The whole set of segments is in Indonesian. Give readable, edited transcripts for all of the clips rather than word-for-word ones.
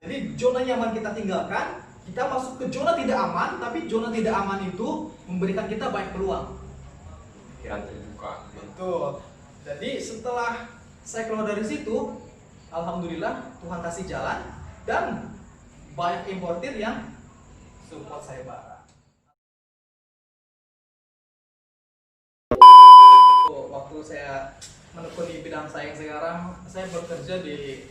Jadi zona nyaman kita tinggalkan, kita masuk ke zona tidak aman, tapi zona tidak aman itu memberikan kita banyak peluang. Pikiran terbuka. Betul. Jadi setelah saya keluar dari situ, alhamdulillah Tuhan kasih jalan dan banyak importir yang support saya barang. Waktu saya menekuni bidang saya yang sekarang, saya bekerja di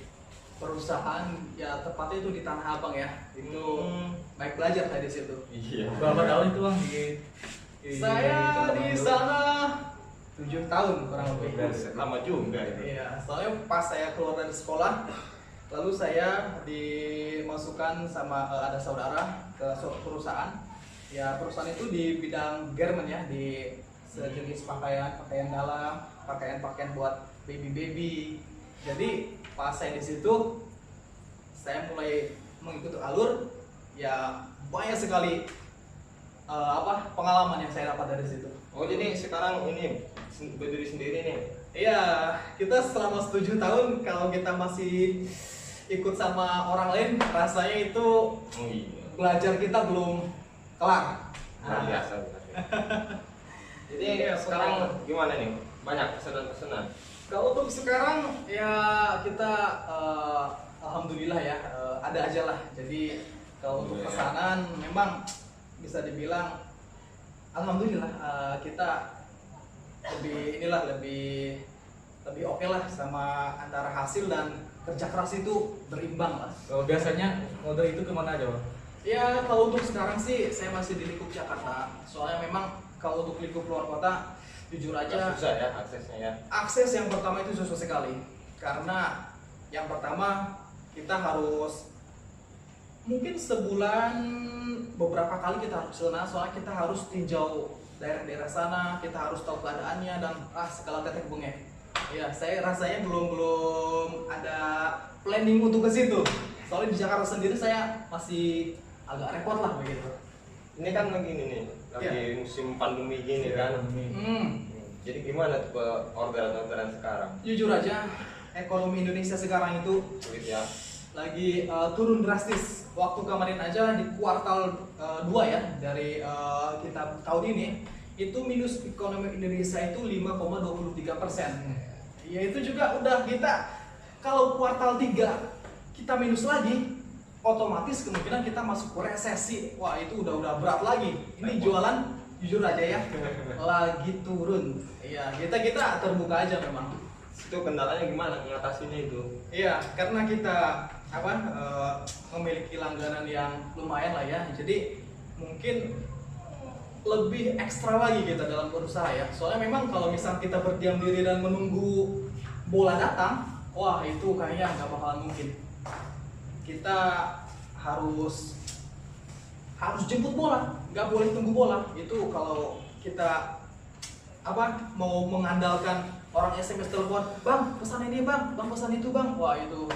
perusahaan ya tepatnya itu di Tanah Abang ya. Itu baik belajar saya di situ. Iya. Berapa tahun itu bang Saya di sana 7 tahun kurang lebih. Lama juga ini. Iya, soalnya pas saya keluar dari sekolah, lalu saya dimasukkan sama ada saudara ke suatu perusahaan. Ya perusahaan itu di bidang garment ya, di sejenis pakaian dalam, pakaian buat baby. Jadi pas saya di situ, saya mulai mengikuti alur, ya banyak sekali pengalaman yang saya dapat dari situ. Oh jadi sekarang ini berdiri sendiri nih? Iya, kita selama 7 tahun kalau kita masih ikut sama orang lain, rasanya itu Oh iya. belajar kita belum kelar. Luar biasa. Jadi Iya, sekarang gimana nih? Banyak pesanan-pesanan? Kalau untuk sekarang ya kita alhamdulillah ya ada aja lah. Jadi kalau untuk pesanan memang bisa dibilang alhamdulillah kita lebih oke lah sama antara hasil dan kerja keras itu berimbang lah. kalau biasanya modal itu kemana aja bang? Ya kalau untuk sekarang sih saya masih di lingkup Jakarta. Soalnya memang kalau untuk lingkup luar kota jujur aja Susah ya aksesnya ya? akses yang pertama itu susah sekali. Karena yang pertama kita harus mungkin sebulan beberapa kali kita harus sana, soalnya kita harus tinjau daerah-daerah sana, kita harus tahu keadaannya dan segala tetek bengek. Ya, saya rasanya belum ada planning untuk ke situ. Soalnya di Jakarta sendiri saya masih agak repot lah begitu. Ini kan lagi nih, lagi musim pandemi gini kan. Jadi gimana tuh orderan-orderan sekarang? Jujur aja, ekonomi Indonesia sekarang itu Sulit ya? lagi turun drastis. Waktu kemarin aja di kuartal 2 ya dari kita tahun ini itu minus ekonomi Indonesia itu 5,23%. Ya itu juga udah kita kalau kuartal 3 kita minus lagi, otomatis kemungkinan kita masuk ke resesi. Wah itu udah berat lagi. Ini jualan jujur aja ya lagi turun. Iya kita terbuka aja memang. Itu kendalanya gimana mengatasinya itu? Iya, karena kita memiliki langganan yang lumayan lah ya. Jadi mungkin lebih ekstra lagi kita dalam berusaha ya. Soalnya memang kalau misal kita berdiam diri dan menunggu bola datang, wah itu kayaknya nggak bakalan mungkin. Kita harus jemput bola, nggak boleh tunggu bola. Itu kalau kita mau mengandalkan orang SMS telepon, bang pesan ini bang pesan itu bang, wah itu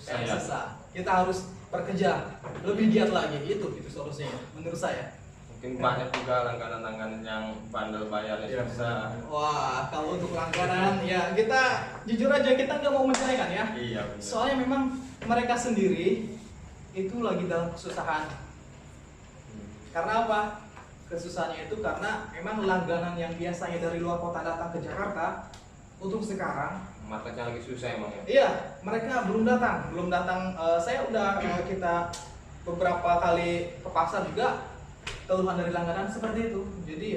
kayak susah. Kita harus bekerja lebih giat lagi, itu solusinya menurut saya. Mungkin banyak juga langganan-langganan yang bandel bayarnya susah. Wah kalau untuk langganan ya kita jujur aja kita nggak mau menceraikan ya. Iya benar. Soalnya memang mereka sendiri itu lagi dalam kesusahan. Karena apa? Kesusahannya itu karena memang langganan yang biasanya dari luar kota datang ke Jakarta untuk sekarang Marketnya lagi susah emang ya? iya mereka belum datang. Saya udah kita beberapa kali ke pasar juga keluhan dari langganan seperti itu. Jadi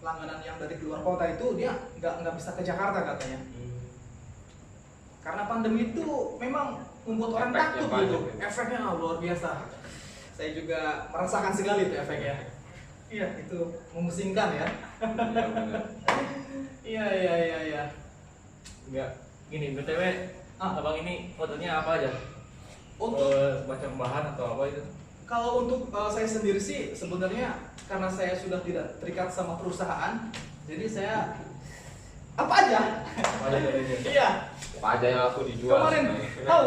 langganan yang dari luar kota itu dia nggak bisa ke Jakarta katanya. Karena pandemi itu memang membuat orang Efeknya takut banyak gitu. ya. Efeknya luar biasa. Saya juga merasakan sekali itu efeknya. Iya itu memusingkan ya. Iya benar. Iya. Enggak, gini BTW, abang ini ordernya apa aja? Untuk Macam bahan atau apa itu? kalau untuk saya sendiri sih sebenarnya karena saya sudah tidak terikat sama perusahaan, jadi saya apa aja. Apa aja dari dia? Iya. Apa aja yang aku dijual? Kemarin tahu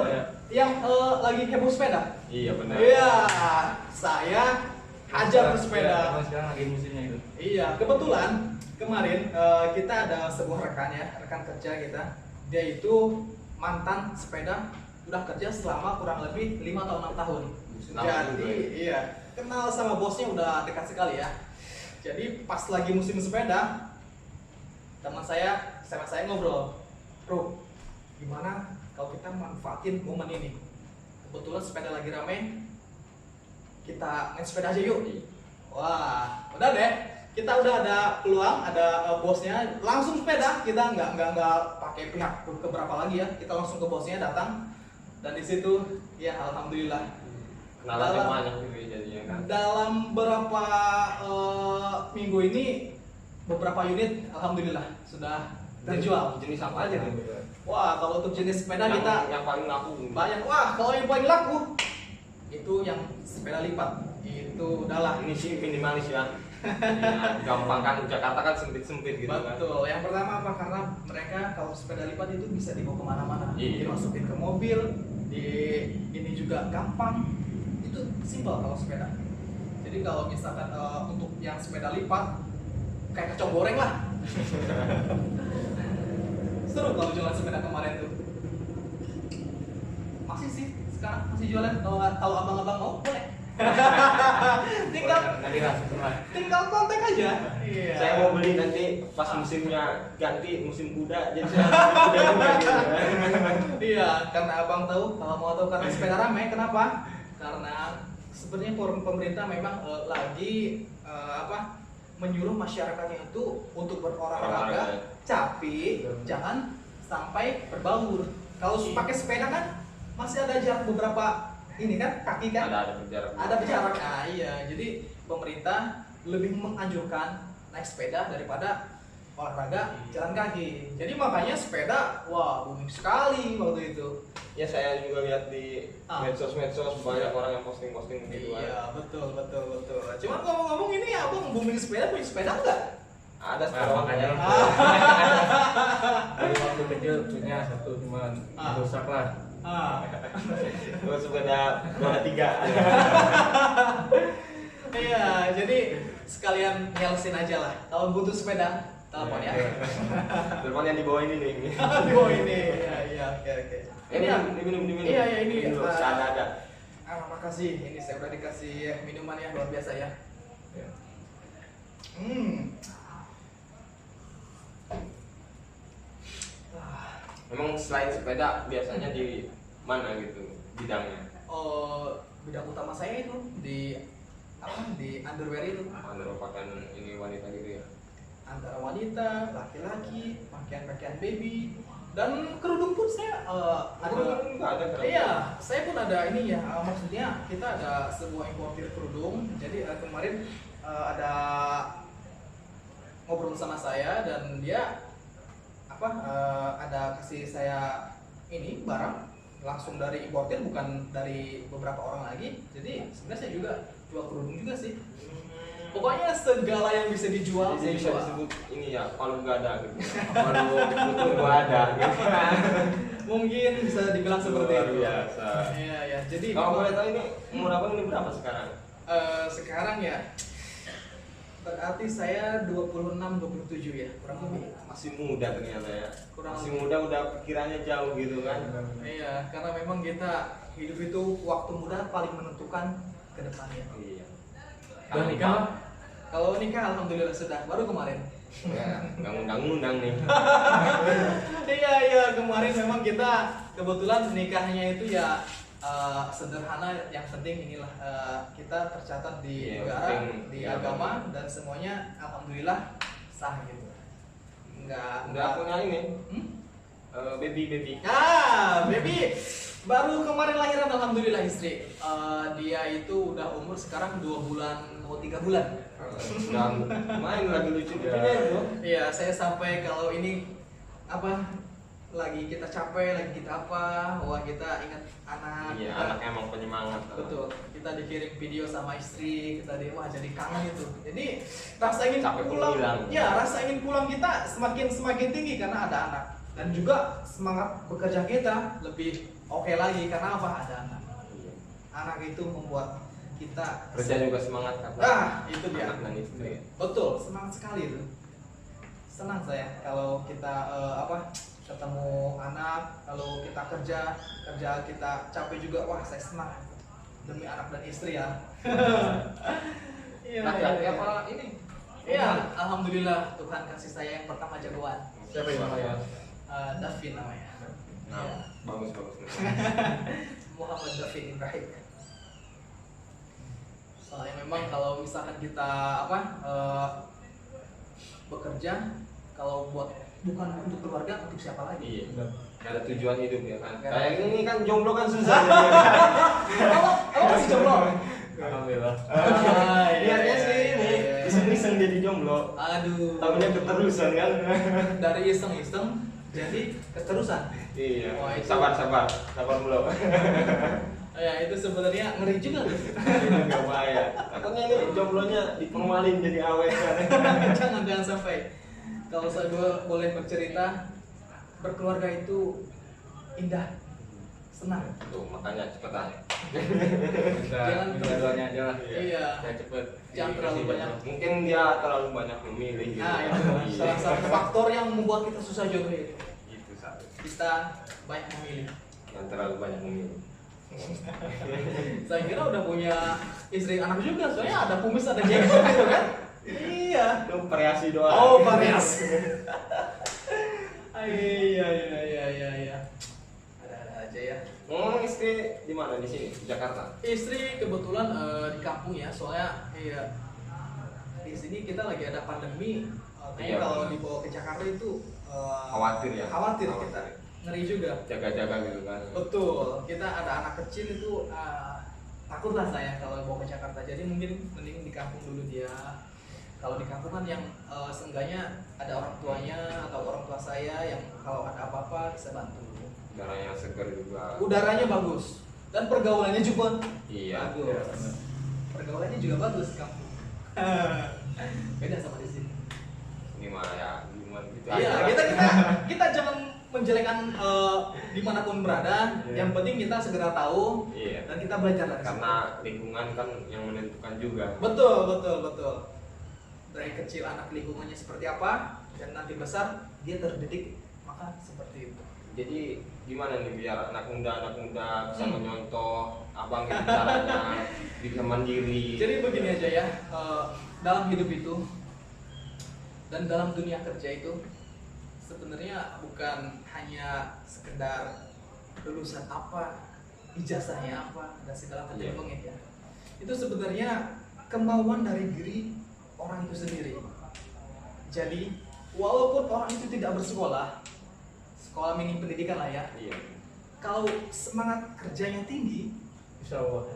yang lagi heboh sepeda. Iya benar. Iya, saya hajar ke sepeda. Emang sekarang lagi musimnya itu. Iya, kebetulan kemarin kita ada sebuah rekan kerja kita. Dia itu mantan sepeda udah kerja selama kurang lebih 5 atau 6 tahun. Lama Jadi juga ya. iya, kenal sama bosnya udah dekat sekali ya. Jadi pas lagi musim sepeda, teman saya ngobrol, bro, gimana kalau kita manfaatin momen ini? Kebetulan sepeda lagi rame, kita main sepeda aja yuk. Wah, udah deh. Kita udah ada peluang, ada bosnya, langsung sepeda. Kita nggak pakai pihak keberapa lagi ya. Kita langsung ke bosnya datang, dan di situ ya alhamdulillah. Kenalan yang banyak gitu ya jadinya kan. Dalam beberapa minggu ini, beberapa unit alhamdulillah sudah terjual. Jenis apa aja nih? Wah, kalau untuk jenis sepeda kita yang paling laku banyak. Wah, kalau yang paling laku itu yang sepeda lipat. Itu udahlah. ini sih minimalis ya. Ya, gampang kan, Jakarta kan sempit-sempit gitu kan. Betul. Yang pertama apa? Karena mereka kalau sepeda lipat itu bisa dibawa kemana-mana. Iya. Dimasukin ke mobil, ini juga gampang. Itu simpel kalau sepeda. Jadi kalau misalkan untuk yang sepeda lipat kayak kacang goreng lah. Seru kalau jualan sepeda kemarin tuh. Masih sih sekarang masih jualan. Kalau abang-abang mau boleh. tinggal kontak aja. Iya. Saya mau beli nanti pas musimnya ganti musim kuda, jadi saya beli kuda juga gitu kan. Iya, karena abang tahu, kalau mau tahu karena sepeda ramai, kenapa? Karena sebenarnya pemerintah memang lagi menyuruh masyarakatnya itu untuk berolahraga, tapi jangan sampai berbaur. Kalau pakai sepeda kan masih ada jarak beberapa ini kan kaki kan? Ada berjarak. Ada berjarak. Nah, iya. Jadi pemerintah lebih menganjurkan naik sepeda daripada olahraga jalan kaki. Jadi makanya sepeda wah booming sekali waktu itu. Ya saya juga lihat di medsos-medsos banyak orang yang posting-posting gitu. Iya, betul. Cuman ngomong-ngomong ini abang booming sepeda, punya sepeda enggak? Ada Nah, sekarang makanya dari waktu kecil punya satu cuman rusak lah. Kalau sepeda roda 3. Iya, jadi sekalian nyelesin aja lah. Kalau butuh sepeda, telepon ya. Telepon yang di bawah ini nih. Di bawah ini. Iya, oke. Ini minum. Iya, ini. Ada. Makasih. Ini saya udah dikasih minuman yang luar biasa ya. Memang selain sepeda biasanya di mana gitu bidangnya? Bidang utama saya itu di underwear itu. Antara pakaian ini wanita gitu ya? Antara wanita, laki-laki, pakaian baby, dan kerudung pun saya ada. Iya, saya pun ada ini ya. Maksudnya kita ada sebuah importir kerudung. Jadi kemarin ada ngobrol sama saya dan dia ada kasih saya ini barang langsung dari importir, bukan dari beberapa orang lagi. Jadi sebenarnya saya juga jual kerudung juga sih. Pokoknya segala yang bisa dijual Jadi saya bisa jual. disebut ini ya, palu gak ada gitu. Palu betul gak ada gitu. Mungkin bisa dibilang seperti Luar itu. biasa. Iya. Jadi Kalau boleh tahu ini umur abang ini berapa sekarang? sekarang ya berarti saya 26-27 ya, kurang lebih. Masih muda ternyata ya. Kurang Masih lebih. muda udah pikirannya jauh gitu kan. Iya, karena memang kita hidup itu waktu muda paling menentukan ke depannya. Iya. Udah nikah? Kalau nikah alhamdulillah sudah, baru kemarin. Ya, nggak ngundang-ngundang nih. Iya, kemarin memang kita kebetulan nikahnya itu ya sederhana, yang penting inilah kita tercatat di Iya, negara, penting di di agama, agama. dan semuanya alhamdulillah sah gitu. Udah punya ini Hmm? baby. Baby baru kemarin lahiran alhamdulillah istri. Dia itu udah umur sekarang 2 bulan mau 3 bulan. Udah main lagi lucu-lucunya itu. Iya, saya sampai kalau ini lagi kita capek, lagi kita wah kita ingat anak. Iya, kita, anak emang penyemangat. betul. Kita dikirim video sama istri, kita wah jadi kangen itu. Jadi rasa ingin Capek pulang, hilang. ya rasa ingin pulang kita semakin tinggi karena ada anak. Dan juga semangat bekerja kita lebih oke lagi karena apa? Ada anak. Iya. Anak itu membuat kita Kerja juga semangat kan. itu dia. Anak dan istri. Betul, semangat sekali itu. Senang saya kalau kita ketemu anak, lalu kita kerja kita capek juga, wah saya senang demi anak dan istri ya. Iya, Laki-laki iya, apa ini? Iya, alhamdulillah Tuhan kasih saya yang pertama jagoan. Siapa yang namanya? Davin namanya. Nah, Iya. bagus. Muhammad Davin Ibrahim. Soalnya memang kalau misalkan kita bekerja, kalau bukan untuk keluarga, untuk siapa lagi? Iya. Benar. Gak ada tujuan hidup ya kan. Gak ada. Kayak ini kan jomblo kan susah. Kamu masih jomblo? Alhamdulillah. Niatnya sih ini iseng-iseng jadi jomblo. Aduh. Tahunya keterusan kan. Dari iseng-iseng jadi keterusan. Iya. Wah, itu- Sabar dulu. Ya itu sebenarnya ngeri juga tuh. Gak bahaya. Takutnya ini jomblonya dipermalin jadi awet kan. jangan sampai. Kalau saya boleh bercerita, berkeluarga itu indah, senang. Tuh makanya cepetan. Bisa Jangan dua-duanya aja lah. Iya. Saya cepet. Jangan terlalu banyak. Mungkin dia terlalu banyak memilih gitu. Nah itu Iya. salah satu faktor yang membuat kita susah jodoh itu. Gitu satu. Kita banyak memilih. Yang terlalu banyak memilih. Saya kira udah punya istri anak juga, soalnya ada kumis ada jenggot gitu kan. Iya. Itu variasi doang. Oh variasi. Iya. Ada aja ya. Ngomong istri di mana di sini? Di Jakarta. Istri kebetulan di kampung ya, soalnya iya di sini kita lagi ada pandemi. Kayaknya Iya, kalau benar. dibawa ke Jakarta itu Khawatir ya? Khawatir Khawatir. kita, ngeri juga. Jaga-jaga gitu kan. Betul, kita ada anak kecil itu takutlah saya kalau bawa ke Jakarta. Jadi mungkin mending di kampung dulu dia. Kalau di kampung kan yang seenggaknya ada orang tuanya atau orang tua saya yang kalau ada apa-apa bisa bantu. Darahnya segar juga. Udaranya bagus dan pergaulannya juga Iya. bagus. Pergaulannya juga bagus di kampung. Beda sama di sini. Ini mah ya gimana gitu. Iya, aja. kita jangan menjelekkan dimanapun berada. Iya. Yang penting kita segera tahu Iya. dan kita belajar dari situ. Karena lingkungan kan yang menentukan juga. Betul. Dari kecil anak lingkungannya seperti apa dan nanti besar dia terdidik maka seperti itu. Jadi gimana nih biar anak muda bisa Hmm. menyontoh abang itu caranya bisa mandiri. Jadi begini aja ya, dalam hidup itu dan dalam dunia kerja itu sebenarnya bukan hanya sekedar lulusan apa, ijazahnya apa dan segala macam Iya. pengit ya. Itu sebenarnya kemauan dari diri orang itu sendiri. Jadi walaupun orang itu tidak bersekolah, sekolah minim pendidikan lah ya, Iya. kalau semangat kerjanya tinggi Insya Allah.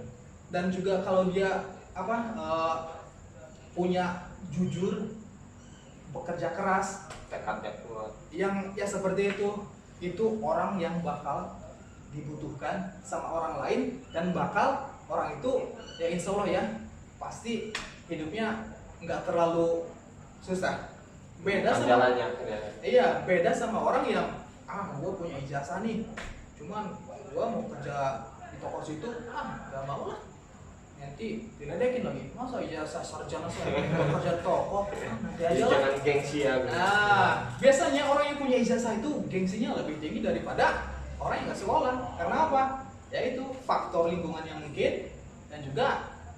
dan juga kalau dia punya jujur, bekerja keras, Tekadnya kuat. yang ya seperti itu orang yang bakal dibutuhkan sama orang lain dan bakal orang itu ya insya Allah ya pasti hidupnya nggak terlalu susah. Beda Bukan sama jalannya kerjanya. iya beda sama orang yang gue punya ijazah nih, cuman gue mau kerja di toko situ nggak mau lah, nanti diledekin lagi masa ijazah sarjana saya mau kerja di toko nanti Jadi aja lah. jangan gengsi ya. gitu. Nah, biasanya orang yang punya ijazah itu gengsinya lebih tinggi daripada orang yang nggak sekolah. Karena apa? Yaitu faktor lingkungan yang mungkin dan juga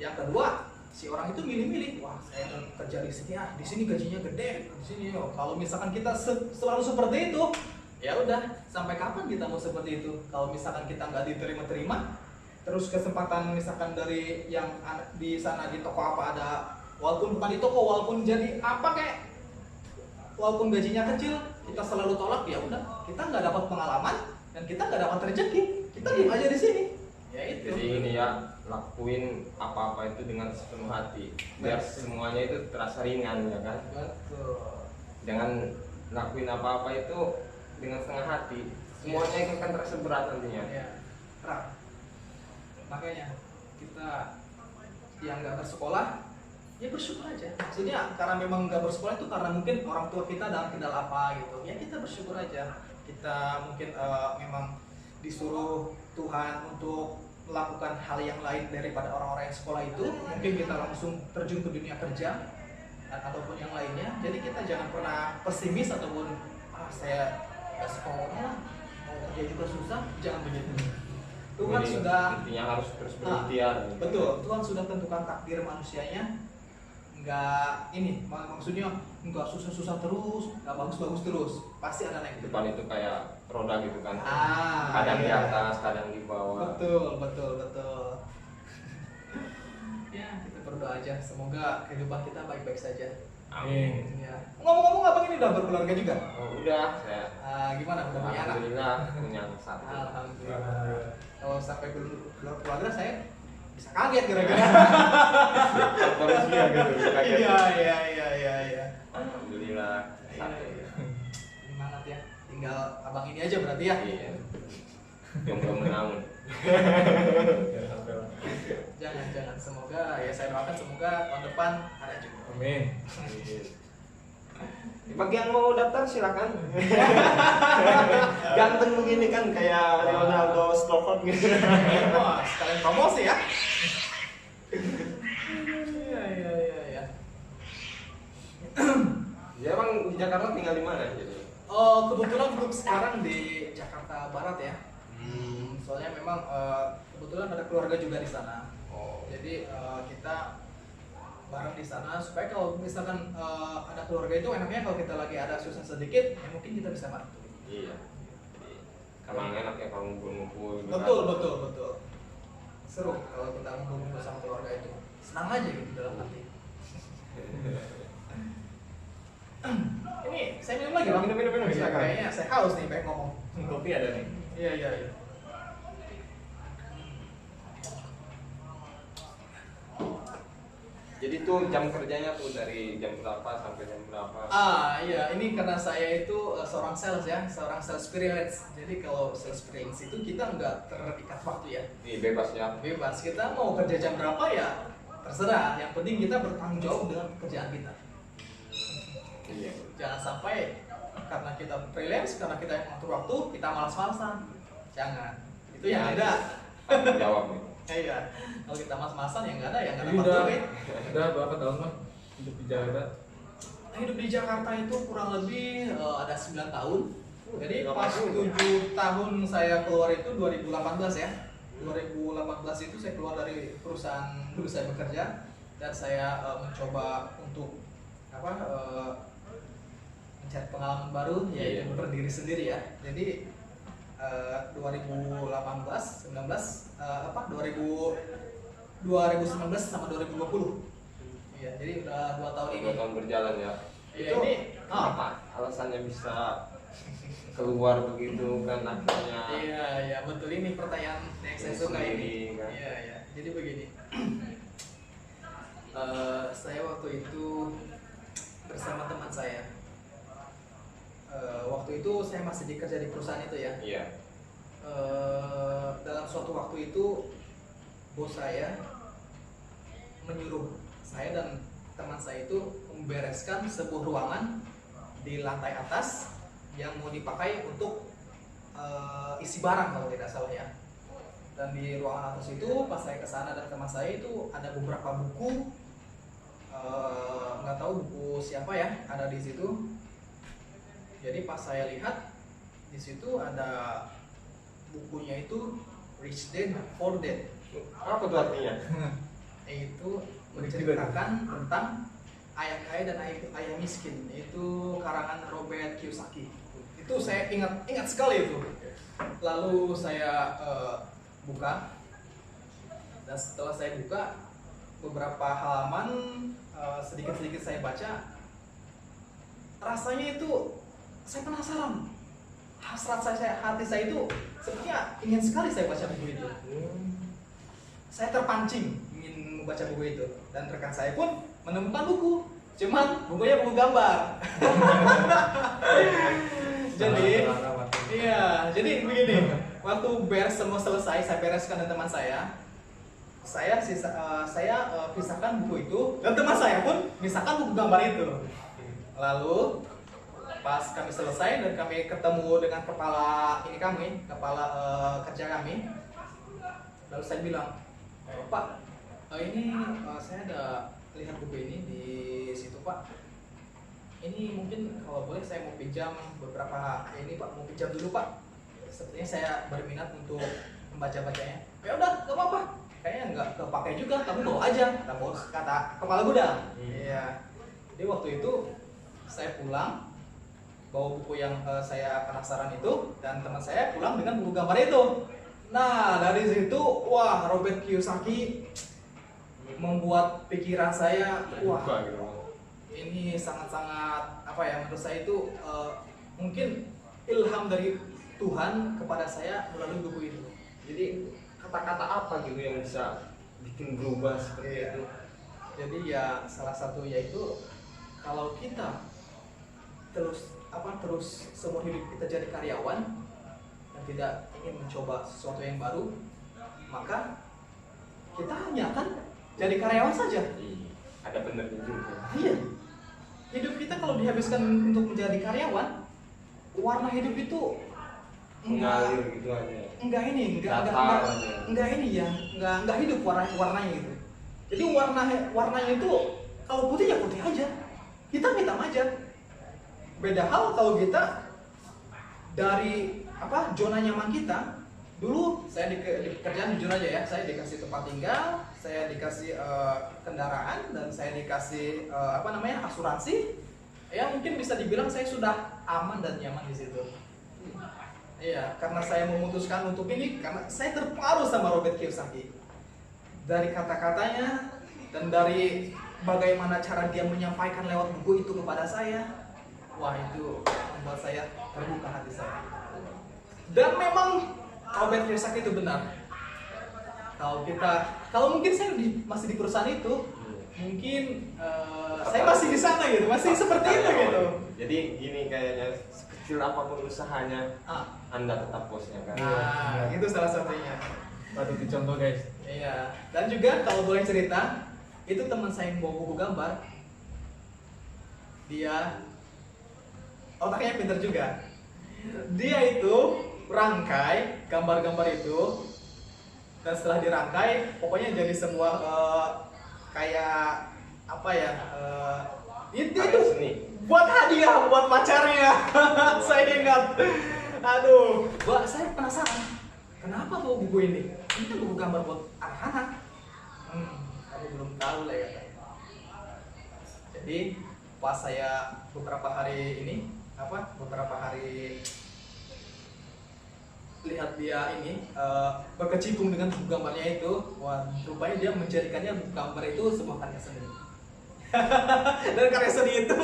yang kedua si orang itu milih-milih. Wah, saya mau kerja di sini di sini gajinya gede, di sini. Kalau misalkan kita selalu seperti itu, ya udah sampai kapan kita mau seperti itu? Kalau misalkan kita nggak diterima-terima, terus kesempatan misalkan dari yang di sana di toko apa ada, walaupun bukan di toko, walaupun jadi apa kayak walaupun gajinya kecil kita selalu tolak, ya udah kita nggak dapat pengalaman dan kita nggak dapat rezeki, kita diem aja di sini ya itu. Jadi ini ya lakuin apa-apa itu dengan sepenuh hati biar semuanya itu terasa ringan ya kan. Betul. Jangan lakuin apa-apa itu dengan setengah hati, semuanya itu akan terasa berat nantinya. Ya, berat. Makanya kita yang nggak bersekolah ya bersyukur aja. Maksudnya karena memang nggak bersekolah itu karena mungkin orang tua kita dalam kendala apa gitu, ya kita bersyukur aja. Kita mungkin memang disuruh Tuhan untuk melakukan hal yang lain daripada orang-orang yang sekolah itu, mungkin kita langsung terjun ke dunia kerja ataupun yang lainnya. Jadi kita jangan pernah pesimis ataupun saya nggak sekolah lah, mau kerja juga susah, jangan begitu. Tuhan Jadi, sudah intinya harus terus berikhtiar. betul, Tuhan sudah tentukan takdir manusianya. Nggak ini maksudnya nggak susah-susah terus, nggak bagus-bagus terus, pasti ada naik Depan itu kayak roda gitu kan. Ah, Kadang di iya. atas, kadang di bawah. Betul, betul, betul. Ya, kita berdoa aja semoga kehidupan kita baik-baik saja. Amin. Ya. Ngomong-ngomong abang ini udah berkeluarga juga? Oh, udah, saya Gimana udah punya anak? alhamdulillah punya anak satu. Alhamdulillah. Kalau sampai belum keluarga saya bisa kaget kira-kira. Manusia gitu. kaget. Iya. Alhamdulillah satu. Iya. Semangat ya. Tinggal abang ini aja berarti ya. Iya. Jomblo menaun. Jangan. Semoga ya saya doakan semoga tahun depan ada juga. Amin. Bagi yang mau daftar silakan. Ganteng begini kan kayak Ronaldo Stockholm gitu. Wah, sekalian promosi ya. Iya. Ya bang di Jakarta tinggal di mana jadi? Kebetulan untuk sekarang di Jakarta Barat ya. Soalnya memang kebetulan ada keluarga juga di sana. Oh. Jadi kita bareng di sana supaya kalau misalkan ada keluarga itu enaknya kalau kita lagi ada susah sedikit ya mungkin kita bisa bantu. Iya. Kalau enak ya kalau ngumpul-ngumpul. gitu Betul. kan. Seru kalau kita ngumpul sama keluarga itu. Senang aja gitu dalam hati. Ini saya minum lagi bang. Minum, Iya, silakan. kayaknya saya haus nih pengen ngomong. Kopi ada nih. Iya. Jadi tuh jam kerjanya tuh dari jam berapa sampai jam berapa? Iya, ini karena saya itu seorang sales ya, seorang sales freelance. Jadi kalau sales freelance itu kita nggak terikat waktu ya, Nih bebas ya. bebas. Kita mau kerja jam berapa ya terserah. Yang penting kita bertanggung jawab dengan pekerjaan kita. Iya. Jangan sampai karena kita freelance, karena kita yang mengatur waktu, kita malas-malasan. Jangan. Itu yang ada. Tanggung jawab nih. Iya. Kalau kita malas-malasan yang nggak ada, yang nggak Jadi dapat udah duit. berapa tahun bang hidup di Jakarta? Hidup di Jakarta itu kurang lebih ada 9 tahun. Jadi Lama pas juga. 7 tahun saya keluar itu 2018 ya. 2018 itu saya keluar dari perusahaan dulu saya bekerja dan saya mencoba untuk mencari pengalaman baru yaitu Iya. berdiri sendiri ya. Jadi 2018, 19 2019 sama 2020. Iya, jadi udah 2 tahun ini. 2 tahun berjalan ya. Iya, Itu ini apa alasannya bisa keluar begitu kan akhirnya? Iya, betul ini pertanyaan yang saya suka ini. Sendiri, kan? Iya. Jadi begini. Saya waktu itu bersama teman saya. Waktu itu saya masih bekerja di perusahaan itu ya. Iya. Dalam suatu waktu itu bos saya menyuruh saya dan teman saya itu membereskan sebuah ruangan di lantai atas yang mau dipakai untuk isi barang kalau tidak salah ya. Dan di ruangan atas itu pas saya ke sana dan teman saya itu ada beberapa buku, nggak tahu buku siapa ya ada di situ. Jadi pas saya lihat di situ ada bukunya itu Rich Dad Poor Dad. Apa tuh artinya? Itu menceritakan tentang ayah kaya dan ayah miskin. Itu karangan Robert Kiyosaki. Itu saya ingat sekali itu. Lalu saya buka dan setelah saya buka beberapa halaman sedikit-sedikit saya baca, rasanya itu saya penasaran. Hasrat hati saya itu sepertinya ingin sekali saya baca buku itu. Saya terpancing ingin membaca buku itu dan rekan saya pun menemukan buku. Cuman bukunya buku gambar. Jadi begini. Waktu beres semua selesai, saya bereskan dengan teman saya. Saya pisahkan buku itu dan teman saya pun pisahkan buku gambar itu. Lalu pas kami selesai dan kami ketemu dengan kepala kerja kami, lalu saya bilang, Pak, ini saya ada lihat buku ini di situ Pak. ini mungkin kalau boleh saya mau pinjam beberapa ini Pak, mau pinjam dulu Pak. Sepertinya saya berminat untuk membaca-bacanya. Ya udah, gak apa-apa. Kayaknya nggak kepake juga, kamu bawa aja, kata bos, kata kepala gudang. Iya. Jadi waktu itu saya pulang bawa buku yang saya penasaran itu, dan teman saya pulang dengan buku gambar itu. Nah dari situ, wah, Robert Kiyosaki membuat pikiran saya, wah, ini sangat-sangat apa ya, menurut saya itu mungkin ilham dari Tuhan kepada saya melalui buku itu. Jadi kata-kata apa gitu yang bisa bikin berubah seperti itu? Jadi ya salah satu yaitu kalau kita terus seumur hidup kita jadi karyawan dan tidak ingin mencoba sesuatu yang baru, maka kita hanya akan jadi karyawan saja. Ada benernya juga. Iya. Hidup kita kalau dihabiskan untuk menjadi karyawan, warna hidup itu Mengalir gitu aja. enggak hidup warnanya gitu. Jadi warnanya itu kalau putih ya putih aja, hitam aja. Beda hal kalau kita dari zona nyaman kita. Dulu saya di pekerjaan jujur aja ya, saya dikasih tempat tinggal, saya dikasih kendaraan, dan saya dikasih asuransi. Ya mungkin bisa dibilang saya sudah aman dan nyaman di situ. Iya, karena saya memutuskan untuk ini karena saya terpengaruh sama Robert Kiyosaki. Dari kata-katanya dan dari bagaimana cara dia menyampaikan lewat buku itu kepada saya. Wah, itu membuat saya terbuka hati saya. Dan memang Robert Kiyosaki itu benar. Kalau mungkin saya masih di perusahaan itu, mungkin saya masih di sana gitu, masih seperti itu gitu. Jadi gini kayaknya, sekecil apapun usahanya, Anda tetap bosnya kan. Nah, itu salah satunya. Patut dicontoh guys. Iya. Dan juga kalau boleh cerita, itu teman saya yang bawa buku gambar. Dia otaknya pintar juga. Dia itu rangkai gambar-gambar itu, dan setelah dirangkai, pokoknya jadi sebuah kayak apa ya? Itu seni. Buat hadiah buat pacarnya. Saya ingat. Aduh, saya penasaran. Kenapa bawa buku ini? Ini kan buku gambar buat anak-anak. Kamu belum tahu lah ya. Jadi pas saya beberapa hari lihat dia ini berkecimpung dengan buku gambarnya itu, wah, rupanya dia menjadikannya buku gambar itu sebuah karya seni. Dan karya seni itu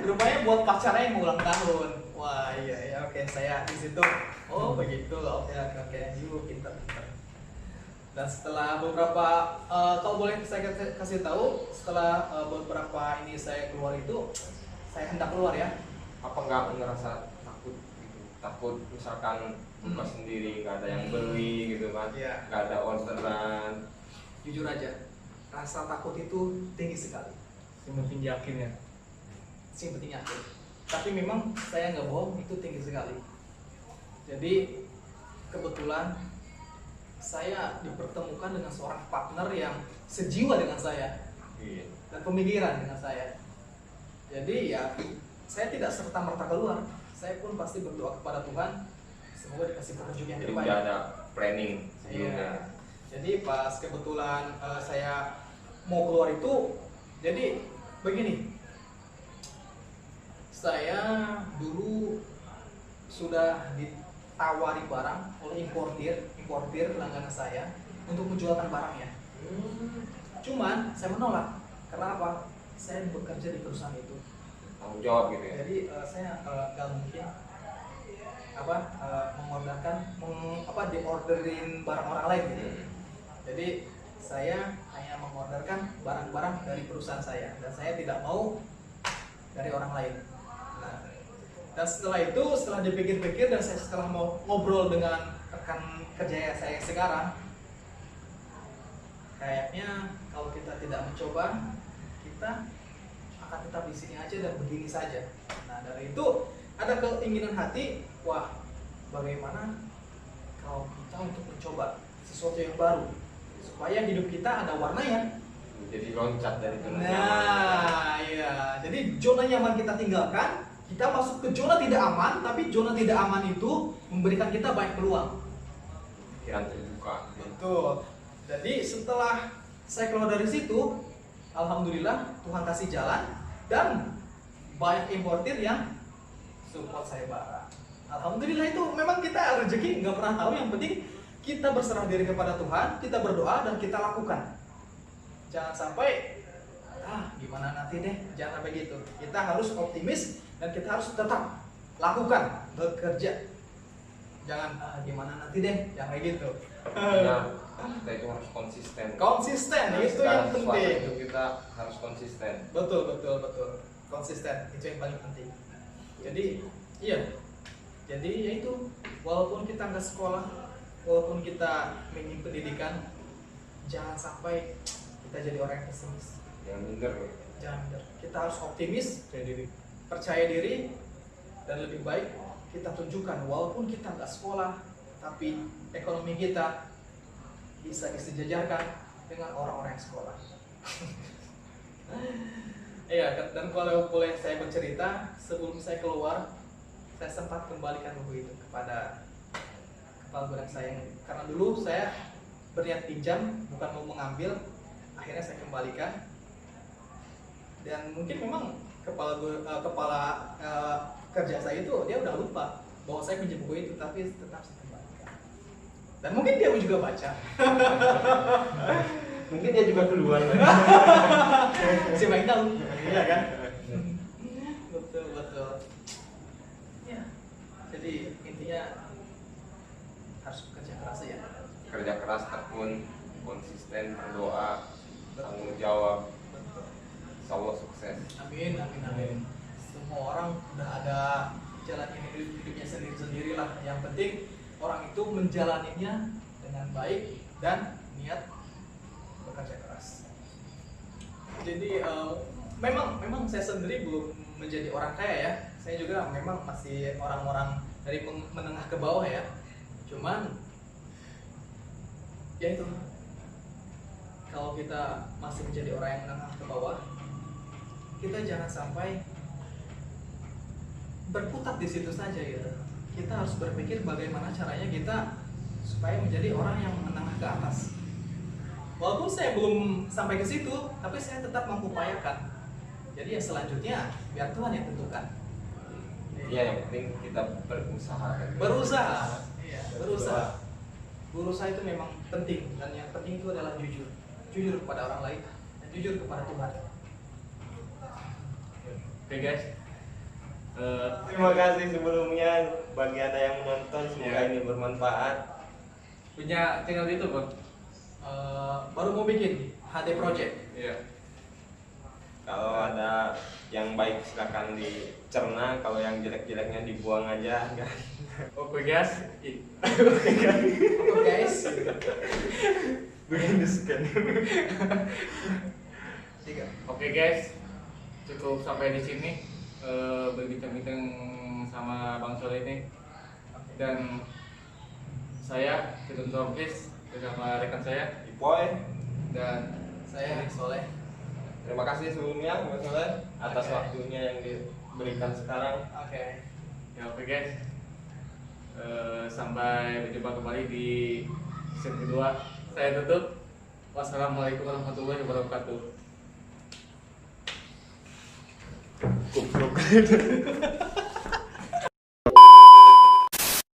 rupanya buat pacarnya yang mau ulang tahun. Wah, iya, oke, saya di situ. Oh, begitu. Oke, yuk, pintar. Dan setelah beberapa, kalau boleh saya kasih tahu, setelah beberapa ini saya keluar itu, saya hendak keluar ya. Apa nggak ngerasa takut gitu? Takut misalkan buka sendiri, nggak ada yang beli gitu kan? Iya. Nggak ada orderan. Jujur aja, rasa takut itu tinggi sekali. Yang penting yakin ya. Yang penting yakin. Tapi memang saya nggak bohong, itu tinggi sekali. Jadi kebetulan saya dipertemukan dengan seorang partner yang sejiwa dengan saya. Iya. Dan pemikiran dengan saya. Jadi ya saya tidak serta-merta keluar. Saya pun pasti berdoa kepada Tuhan, semoga dikasih petunjuk yang Jadi terbaik. udah ada planning sebelumnya. Iya. Jadi pas kebetulan saya mau keluar itu, jadi begini. Saya dulu sudah ditawari barang oleh importir langganan saya untuk menjualkan barangnya. Cuman saya menolak. Karena apa? Saya bekerja di perusahaan itu. Tanggung jawab gitu ya. Jadi saya nggak mungkin diorderin barang orang lain gitu. Jadi saya hanya mengorderkan barang-barang dari perusahaan saya, dan saya tidak mau dari orang lain. Nah, dan setelah dipikir-pikir dan saya setelah mau ngobrol dengan rekan kerja saya yang sekarang, kayaknya kalau kita tidak mencoba, kita akan tetap di sini aja dan begini saja. Nah, dari itu ada keinginan hati, wah, bagaimana kalau kita untuk mencoba sesuatu yang baru supaya hidup kita ada warnanya. Jadi loncat dari zona nyaman. Nah, iya. Jadi zona nyaman kita tinggalkan, kita masuk ke zona tidak aman, tapi zona tidak aman itu memberikan kita banyak peluang. Pikiran terbuka. Betul. Jadi setelah saya keluar dari situ, alhamdulillah Tuhan kasih jalan dan banyak importir yang support saya barang. Alhamdulillah itu memang kita rezeki nggak pernah tahu. Yang penting kita berserah diri kepada Tuhan, kita berdoa dan kita lakukan. Jangan sampai gimana nanti deh, jangan sampai gitu. Kita harus optimis dan kita harus tetap lakukan, bekerja. Jangan gimana nanti deh, jangan kayak gitu. Nah, kita itu harus konsisten. Konsisten itu yang Sesuatu penting. itu kita harus konsisten. Betul. Konsisten itu yang paling penting. Jadi iya. Jadi ya itu, walaupun kita nggak sekolah, walaupun kita minim pendidikan, jangan sampai kita jadi orang yang pesimis. Yang minder. Jangan minder. Kita harus optimis, percaya diri, dan lebih baik kita tunjukkan walaupun kita nggak sekolah, tapi ekonomi kita bisa disejajarkan dengan orang-orang yang sekolah. Iya, dan kalau boleh saya bercerita, sebelum saya keluar, saya sempat kembalikan buku itu kepada kepala gudang saya. Karena dulu saya berniat pinjam, bukan mau mengambil, akhirnya saya kembalikan. Dan mungkin memang kepala kerja saya itu dia udah lupa bahwa saya pinjam buku itu, tapi tetap saya kembalikan. Dan mungkin dia juga baca. Mungkin dia juga keluar. Siapa yang tahu? Iya kan? Betul. Ya. Jadi intinya harus bekerja keras ya. Kerja keras, tekun, konsisten, berdoa, tanggung jawab. Betul. Insya Allah sukses. Amin. Semua orang udah ada jalan hidupnya sendiri-sendiri lah. Yang penting orang itu menjalaninya dengan baik dan niat bekerja keras. Jadi memang saya sendiri belum menjadi orang kaya ya. Saya juga memang masih orang-orang dari menengah ke bawah ya. Cuman ya itu, kalau kita masih menjadi orang yang menengah ke bawah, kita jangan sampai berkutat di situ saja gitu. Kita harus berpikir bagaimana caranya kita supaya menjadi orang yang menengah ke atas. Walaupun saya belum sampai ke situ, tapi saya tetap mengupayakan. Jadi ya selanjutnya biar Tuhan yang tentukan. Iya, yang penting kita berusaha. Berusaha. Iya, berusaha. Berusaha itu memang penting, dan yang penting itu adalah jujur. Jujur kepada orang lain dan jujur kepada Tuhan. Oke guys. Terima kasih sebelumnya bagi Anda yang menonton, semoga ini bermanfaat. Punya channel YouTube, Bang? Baru mau bikin HD Project. Iya. Kalau ada yang baik silakan dicerna, kalau yang jelek-jeleknya dibuang aja, guys. Oke guys. Oke guys. Begini sekian. Tiga. Oke guys, cukup sampai di sini berbincang-bincang sama Bang Soleh ini. Dan saya Fitun Sorkis bersama rekan saya Ipoy. dan Saya Soleh. Terima kasih sebelumnya Mas Soleh atas Oke. waktunya yang diberikan sekarang. Oke. ya oke guys. Sampai berjumpa kembali di season kedua. Saya tutup. Wassalamualaikum warahmatullahi wabarakatuh. Goblok.